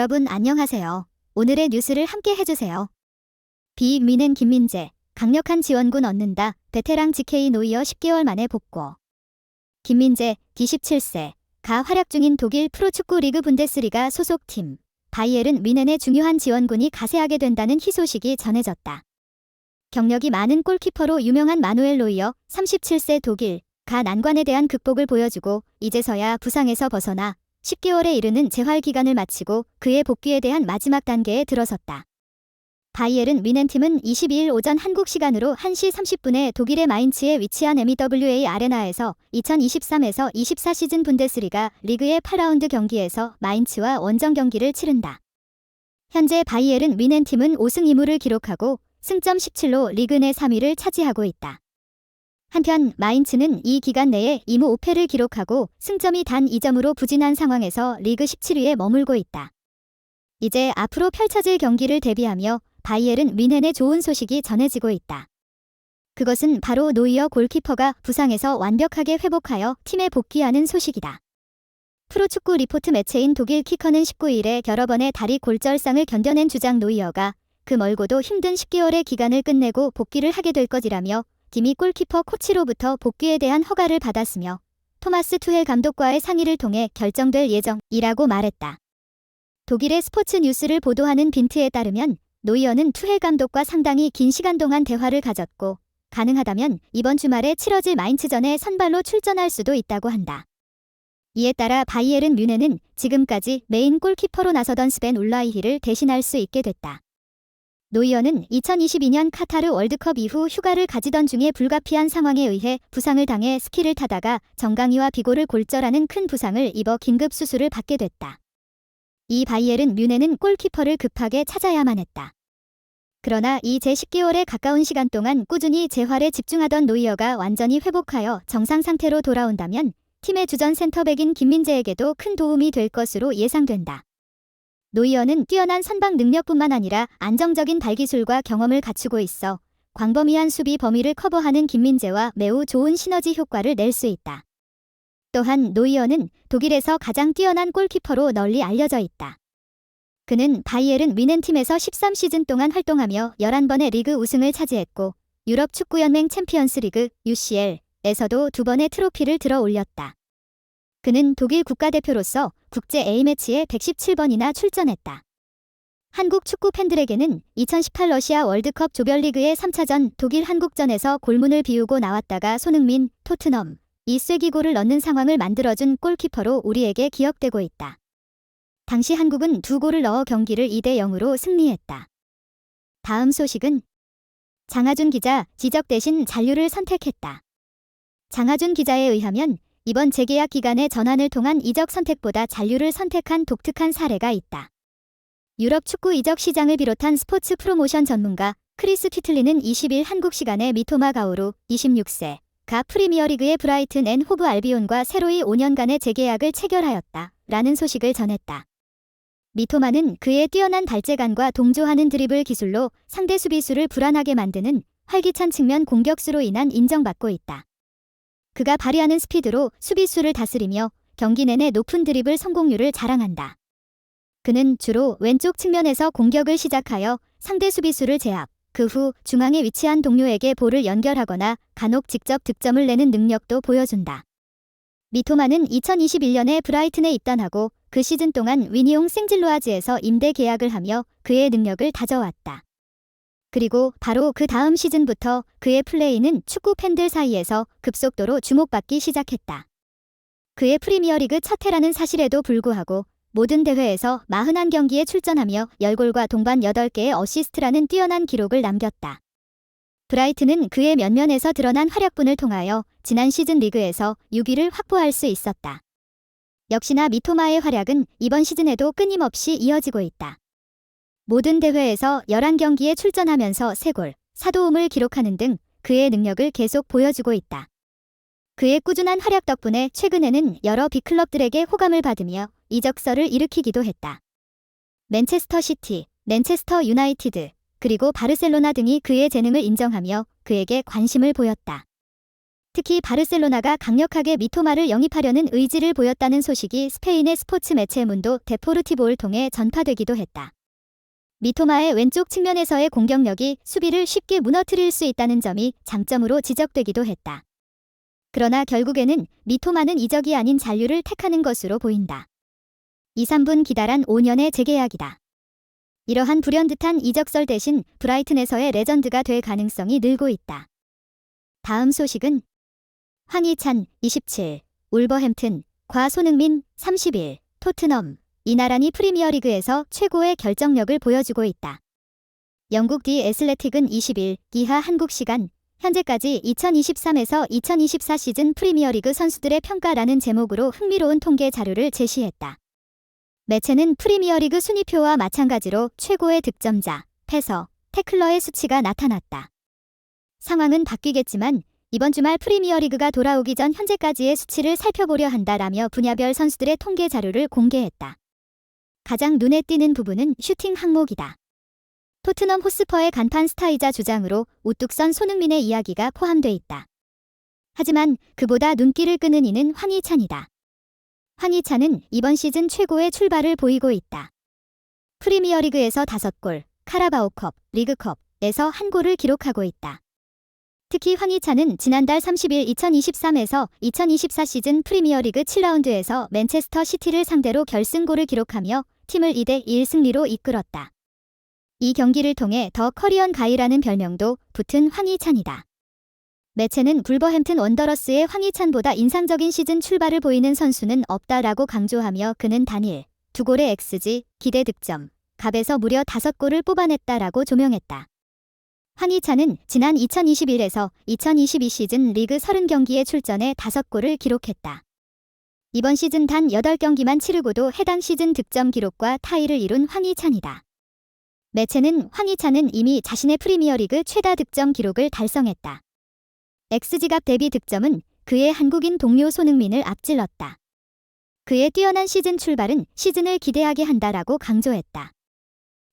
여러분 안녕하세요. 오늘의 뉴스를 함께 해주세요. 비민엔 김민재, 강력한 지원군 얻는다. 베테랑 GK 노이어 10개월 만에 복구. 김민재, D17세, 가 활약 중인 독일 프로축구 리그 분데스리가 소속팀 바이에른 뮌헨의 중요한 지원군이 가세하게 된다는 희소식이 전해졌다. 경력이 많은 골키퍼로 유명한 마누엘 노이어, 37세 독일, 가 난관에 대한 극복을 보여주고 이제서야 부상에서 벗어나 10개월에 이르는 재활 기간을 마치고 그의 복귀에 대한 마지막 단계에 들어섰다. 바이에른 뮌헨 팀은 22일 오전 한국 시간으로 1시 30분에 독일의 마인츠에 위치한 MEWA 아레나에서 2023에서 24 시즌 분데스리가 리그의 8라운드 경기에서 마인츠와 원정 경기를 치른다. 현재 바이에른 뮌헨 팀은 5승 2무를 기록하고 승점 17로 리그 내 3위를 차지하고 있다. 한편 마인츠는 이 기간 내에 2무 5패를 기록하고 승점이 단 2점으로 부진한 상황에서 리그 17위에 머물고 있다. 이제 앞으로 펼쳐질 경기를 대비하며 바이에른 뮌헨의 좋은 소식이 전해지고 있다. 그것은 바로 노이어 골키퍼가 부상에서 완벽하게 회복하여 팀에 복귀하는 소식이다. 프로축구 리포트 매체인 독일 키커는 19일에 여러 번의 다리 골절상을 견뎌낸 주장 노이어가 그 멀고도 힘든 10개월의 기간을 끝내고 복귀를 하게 될 것이라며 팀이 골키퍼 코치로부터 복귀에 대한 허가를 받았으며 토마스 투헬 감독과의 상의를 통해 결정될 예정이라고 말했다. 독일의 스포츠 뉴스를 보도하는 빈트에 따르면 노이어는 투헬 감독과 상당히 긴 시간 동안 대화를 가졌고 가능하다면 이번 주말에 치러질 마인츠전에 선발로 출전할 수도 있다고 한다. 이에 따라 바이에른 뮌헨은 지금까지 메인 골키퍼로 나서던 스벤 울라이히를 대신할 수 있게 됐다. 노이어는 2022년 카타르 월드컵 이후 휴가를 가지던 중에 불가피한 상황에 의해 부상을 당해 스키를 타다가 정강이와 비골을 골절하는 큰 부상을 입어 긴급 수술을 받게 됐다. 이 바이에른 뮌헨은 골키퍼를 급하게 찾아야만 했다. 그러나 이 제 10개월에 가까운 시간 동안 꾸준히 재활에 집중하던 노이어가 완전히 회복하여 정상 상태로 돌아온다면 팀의 주전 센터백인 김민재에게도 큰 도움이 될 것으로 예상된다. 노이어는 뛰어난 선방 능력뿐만 아니라 안정적인 발기술과 경험을 갖추고 있어 광범위한 수비 범위를 커버하는 김민재와 매우 좋은 시너지 효과를 낼 수 있다. 또한 노이어는 독일에서 가장 뛰어난 골키퍼로 널리 알려져 있다. 그는 바이에른 뮌헨 팀에서 13시즌 동안 활동하며 11번의 리그 우승을 차지했고 유럽 축구연맹 챔피언스 리그 UCL에서도 2번의 트로피를 들어 올렸다. 그는 독일 국가대표로서 국제 A매치에 117번이나 출전했다. 한국 축구 팬들에게는 2018 러시아 월드컵 조별리그의 3차전 독일 한국전에서 골문을 비우고 나왔다가 손흥민, 토트넘, 이 쐐기골을 넣는 상황을 만들어준 골키퍼로 우리에게 기억되고 있다. 당시 한국은 2골을 넣어 경기를 2대0으로 승리했다. 다음 소식은 장하준 기자, 지적 대신 잔류를 선택했다. 장하준 기자에 의하면 이번 재계약 기간의 전환을 통한 이적 선택보다 잔류를 선택한 독특한 사례가 있다. 유럽 축구 이적 시장을 비롯한 스포츠 프로모션 전문가 크리스 튀틀리는 20일 한국 시간에 미토마 가오루 26세 가 프리미어리그의 브라이튼 앤 호브 알비온과 새로이 5년간의 재계약을 체결하였다. 라는 소식을 전했다. 미토마는 그의 뛰어난 발재간과 동조하는 드리블 기술로 상대 수비수를 불안하게 만드는 활기찬 측면 공격수로 인한 인정받고 있다. 그가 발휘하는 스피드로 수비수를 다스리며 경기 내내 높은 드리블 성공률을 자랑한다. 그는 주로 왼쪽 측면에서 공격을 시작하여 상대 수비수를 제압, 그 후 중앙에 위치한 동료에게 볼을 연결하거나 간혹 직접 득점을 내는 능력도 보여준다. 미토마는 2021년에 브라이튼에 입단하고 그 시즌 동안 위니옹 생질로아즈에서 임대 계약을 하며 그의 능력을 다져왔다. 그리고 바로 그 다음 시즌부터 그의 플레이는 축구 팬들 사이에서 급속도로 주목받기 시작했다. 그의 프리미어리그 첫 해라는 사실에도 불구하고 모든 대회에서 41경기에 출전하며 10골과 동반 8개의 어시스트라는 뛰어난 기록을 남겼다. 브라이튼은 그의 면면에서 드러난 활약분을 통하여 지난 시즌 리그에서 6위를 확보할 수 있었다. 역시나 미토마의 활약은 이번 시즌에도 끊임없이 이어지고 있다. 모든 대회에서 11경기에 출전하면서 3골, 4도움을 기록하는 등 그의 능력을 계속 보여주고 있다. 그의 꾸준한 활약 덕분에 최근에는 여러 빅클럽들에게 호감을 받으며 이적설을 일으키기도 했다. 맨체스터 시티, 맨체스터 유나이티드, 그리고 바르셀로나 등이 그의 재능을 인정하며 그에게 관심을 보였다. 특히 바르셀로나가 강력하게 미토마를 영입하려는 의지를 보였다는 소식이 스페인의 스포츠 매체 문도 데포르티보를 통해 전파되기도 했다. 미토마의 왼쪽 측면에서의 공격력이 수비를 쉽게 무너뜨릴 수 있다는 점이 장점으로 지적되기도 했다. 그러나 결국에는 미토마는 이적이 아닌 잔류를 택하는 것으로 보인다. 2, 3분 기다란 5년의 재계약이다. 이러한 불현듯한 이적설 대신 브라이튼에서의 레전드가 될 가능성이 늘고 있다. 다음 소식은 황희찬 27, 울버햄튼, 과 손흥민 31, 토트넘, 이나란히 프리미어리그에서 최고의 결정력을 보여주고 있다. 영국 디 애슬레틱은 20일 이하 한국 시간 현재까지 2023에서 2024 시즌 프리미어리그 선수들의 평가라는 제목으로 흥미로운 통계 자료를 제시했다. 매체는 프리미어리그 순위표와 마찬가지로 최고의 득점자, 패서, 태클러의 수치가 나타났다. 상황은 바뀌겠지만 이번 주말 프리미어리그가 돌아오기 전 현재까지의 수치를 살펴보려 한다라며 분야별 선수들의 통계 자료를 공개했다. 가장 눈에 띄는 부분은 슈팅 항목이다. 토트넘 호스퍼의 간판 스타이자 주장으로 우뚝 선 손흥민의 이야기가 포함돼 있다. 하지만 그보다 눈길을 끄는 이는 황희찬이다. 황희찬은 이번 시즌 최고의 출발을 보이고 있다. 프리미어리그에서 5골, 카라바오컵, 리그컵에서 1골을 기록하고 있다. 특히 황희찬은 지난달 30일 2023에서 2024 시즌 프리미어리그 7라운드에서 맨체스터 시티를 상대로 결승골을 기록하며 팀을 2대1 승리로 이끌었다. 이 경기를 통해 더 커리언 가이라는 별명도 붙은 황희찬이다. 매체는 불버햄튼 원더러스의 황희찬보다 인상적인 시즌 출발을 보이는 선수는 없다라고 강조하며 그는 단일 2골의 XG, 기대 득점, 갑에서 무려 5골을 뽑아냈다라고 조명했다. 황희찬은 지난 2021에서 2022 시즌 리그 30경기에 출전해 5골을 기록했다. 이번 시즌 단 8경기만 치르고도 해당 시즌 득점 기록과 타이를 이룬 황희찬이다. 매체는 황희찬은 이미 자신의 프리미어리그 최다 득점 기록을 달성했다. XG갑 대비 득점은 그의 한국인 동료 손흥민을 앞질렀다. 그의 뛰어난 시즌 출발은 시즌을 기대하게 한다라고 강조했다.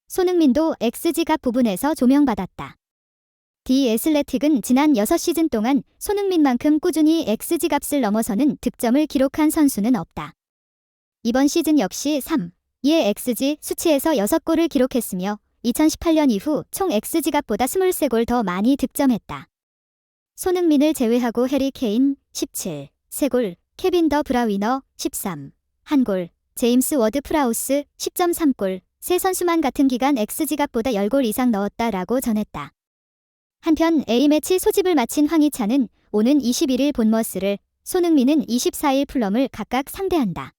손흥민도 XG갑 부분에서 조명받았다. 디 애슬레틱은 지난 6시즌 동안 손흥민만큼 꾸준히 XG값을 넘어서는 득점을 기록한 선수는 없다. 이번 시즌 역시 3의 XG 수치에서 6골을 기록했으며 2018년 이후 총 XG값보다 23골 더 많이 득점했다. 손흥민을 제외하고 해리 케인 17, 3골, 케빈 더 브라위너 13, 1골, 제임스 워드 프라우스 10.3골, 세 선수만 같은 기간 XG값보다 10골 이상 넣었다라고 전했다. 한편 A매치 소집을 마친 황희찬은 오는 21일 본머스를, 손흥민은 24일 풀럼을 각각 상대한다.